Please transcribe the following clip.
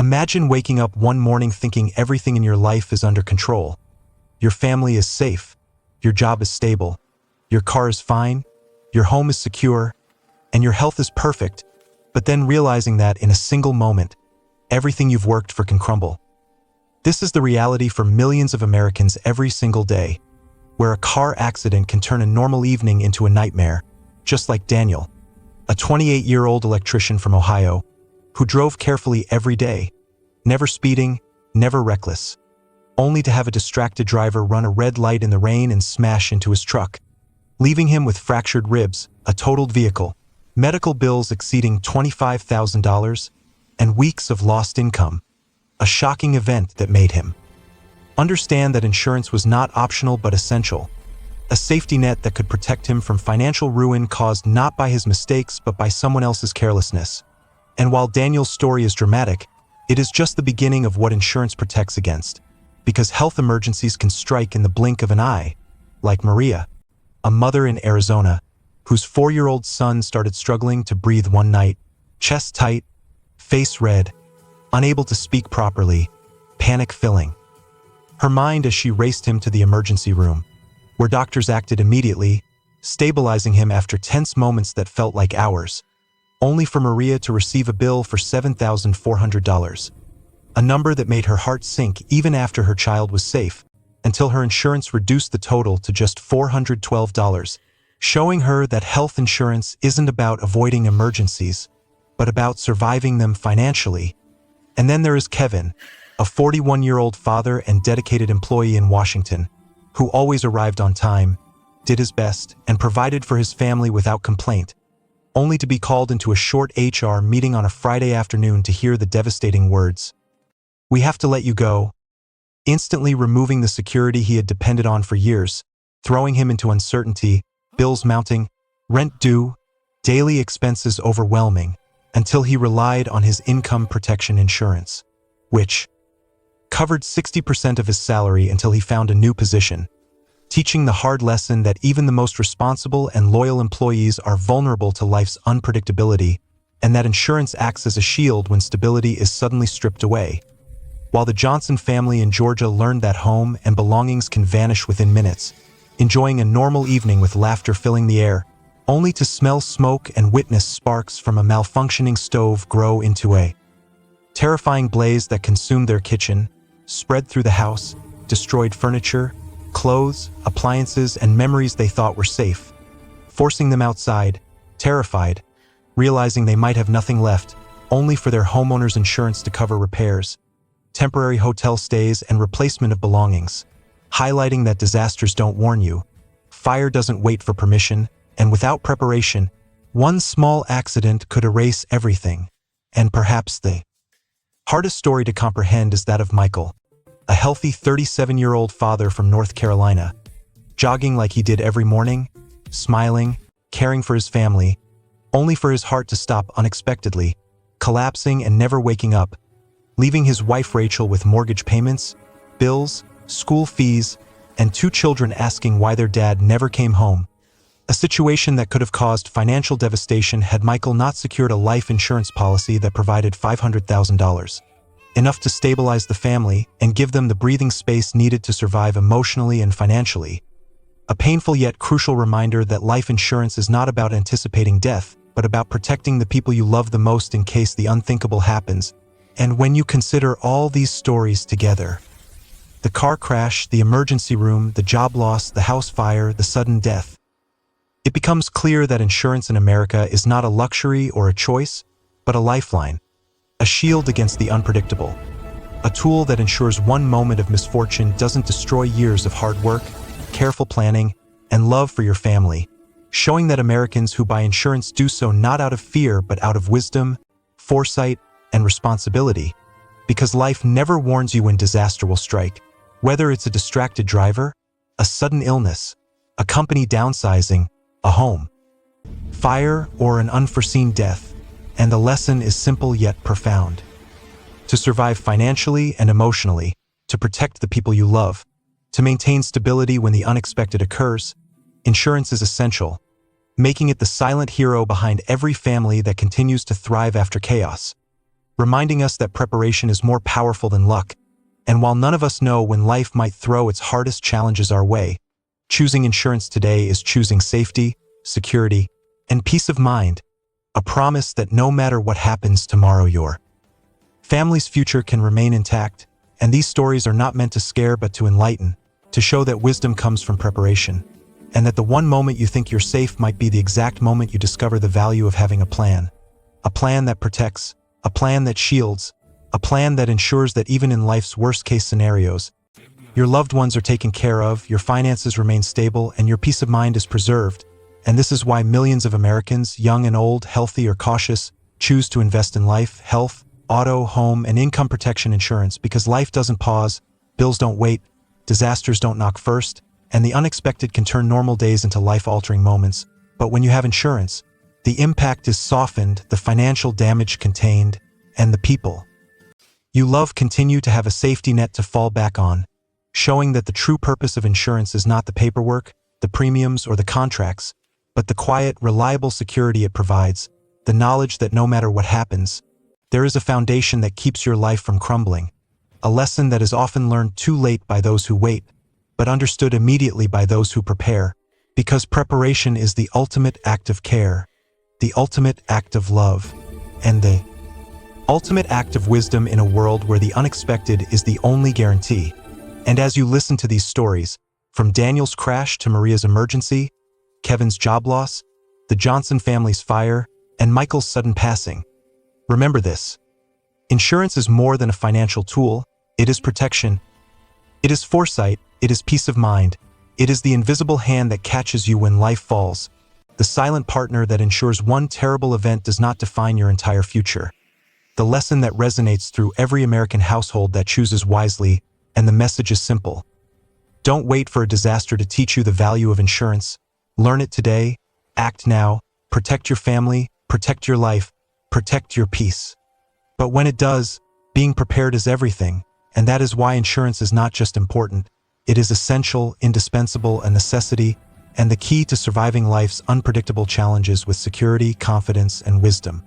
Imagine waking up one morning thinking everything in your life is under control. Your family is safe, your job is stable, your car is fine, your home is secure, and your health is perfect, but then realizing that in a single moment, everything you've worked for can crumble. This is the reality for millions of Americans every single day, where a car accident can turn a normal evening into a nightmare, just like Daniel, a 28-year-old electrician from Ohio, who drove carefully every day, never speeding, never reckless, only to have a distracted driver run a red light in the rain and smash into his truck, leaving him with fractured ribs, a totaled vehicle, medical bills exceeding $25,000, and weeks of lost income. A shocking event that made him understand that insurance was not optional but essential, a safety net that could protect him from financial ruin caused not by his mistakes but by someone else's carelessness. And while Daniel's story is dramatic, it is just the beginning of what insurance protects against, because health emergencies can strike in the blink of an eye, like Maria, a mother in Arizona, whose 4-year-old son started struggling to breathe one night, chest tight, face red, unable to speak properly, panic filling her mind as she raced him to the emergency room, where doctors acted immediately, stabilizing him after tense moments that felt like hours, only for Maria to receive a bill for $7,400, a number that made her heart sink even after her child was safe, until her insurance reduced the total to just $412, showing her that health insurance isn't about avoiding emergencies, but about surviving them financially. And then there is Kevin, a 41-year-old father and dedicated employee in Washington, who always arrived on time, did his best, and provided for his family without complaint, only to be called into a short HR meeting on a Friday afternoon to hear the devastating words, "We have to let you go," instantly removing the security he had depended on for years, throwing him into uncertainty, bills mounting, rent due, daily expenses overwhelming, until he relied on his income protection insurance, which covered 60% of his salary until he found a new position, teaching the hard lesson that even the most responsible and loyal employees are vulnerable to life's unpredictability, and that insurance acts as a shield when stability is suddenly stripped away. While the Johnson family in Georgia learned that home and belongings can vanish within minutes, enjoying a normal evening with laughter filling the air, only to smell smoke and witness sparks from a malfunctioning stove grow into a terrifying blaze that consumed their kitchen, spread through the house, destroyed furniture, clothes, appliances, and memories they thought were safe, forcing them outside, terrified, realizing they might have nothing left, only for their homeowner's insurance to cover repairs, temporary hotel stays, and replacement of belongings, highlighting that disasters don't warn you, fire doesn't wait for permission, and without preparation, one small accident could erase everything. And perhaps the hardest story to comprehend is that of Michael, a healthy 37-year-old father from North Carolina, jogging like he did every morning, smiling, caring for his family, only for his heart to stop unexpectedly, collapsing and never waking up, leaving his wife Rachel with mortgage payments, bills, school fees, and 2 children asking why their dad never came home. A situation that could have caused financial devastation had Michael not secured a life insurance policy that provided $500,000, enough to stabilize the family and give them the breathing space needed to survive emotionally and financially. A painful yet crucial reminder that life insurance is not about anticipating death, but about protecting the people you love the most in case the unthinkable happens. And when you consider all these stories together, the car crash, the emergency room, the job loss, the house fire, the sudden death, it becomes clear that insurance in America is not a luxury or a choice, but a lifeline, a shield against the unpredictable, a tool that ensures one moment of misfortune doesn't destroy years of hard work, careful planning, and love for your family, showing that Americans who buy insurance do so not out of fear but out of wisdom, foresight, and responsibility, because life never warns you when disaster will strike, whether it's a distracted driver, a sudden illness, a company downsizing, a home fire, or an unforeseen death, and the lesson is simple yet profound. To survive financially and emotionally, to protect the people you love, to maintain stability when the unexpected occurs, insurance is essential, making it the silent hero behind every family that continues to thrive after chaos. reminding us that preparation is more powerful than luck. And while none of us know when life might throw its hardest challenges our way, choosing insurance today is choosing safety, security, and peace of mind, a promise that no matter what happens tomorrow, your family's future can remain intact. And these stories are not meant to scare but to enlighten, to show that wisdom comes from preparation, and that the one moment you think you're safe might be the exact moment you discover the value of having a plan that protects, a plan that shields, a plan that ensures that even in life's worst-case scenarios, your loved ones are taken care of, your finances remain stable, and your peace of mind is preserved. And this is why millions of Americans, young and old, healthy or cautious, choose to invest in life, health, auto, home, and income protection insurance, because life doesn't pause, bills don't wait, disasters don't knock first, and the unexpected can turn normal days into life-altering moments. But when you have insurance, the impact is softened, the financial damage contained, and the people you love continue to have a safety net to fall back on, showing that the true purpose of insurance is not the paperwork, the premiums, or the contracts, but the quiet, reliable security it provides, the knowledge that no matter what happens, there is a foundation that keeps your life from crumbling, a lesson that is often learned too late by those who wait, but understood immediately by those who prepare, because preparation is the ultimate act of care, the ultimate act of love, and the ultimate act of wisdom in a world where the unexpected is the only guarantee. And as you listen to these stories, from Daniel's crash to Maria's emergency, Kevin's job loss, the Johnson family's fire, and Michael's sudden passing, remember this: insurance is more than a financial tool. It is protection. It is foresight. It is peace of mind. It is the invisible hand that catches you when life falls, the silent partner that ensures one terrible event does not define your entire future. The lesson that resonates through every American household that chooses wisely, and the message is simple. Don't wait for a disaster to teach you the value of insurance. Learn it today, act now, protect your family, protect your life, protect your peace. But when it does, being prepared is everything, and that is why insurance is not just important, it is essential, indispensable, a necessity, and the key to surviving life's unpredictable challenges with security, confidence, and wisdom.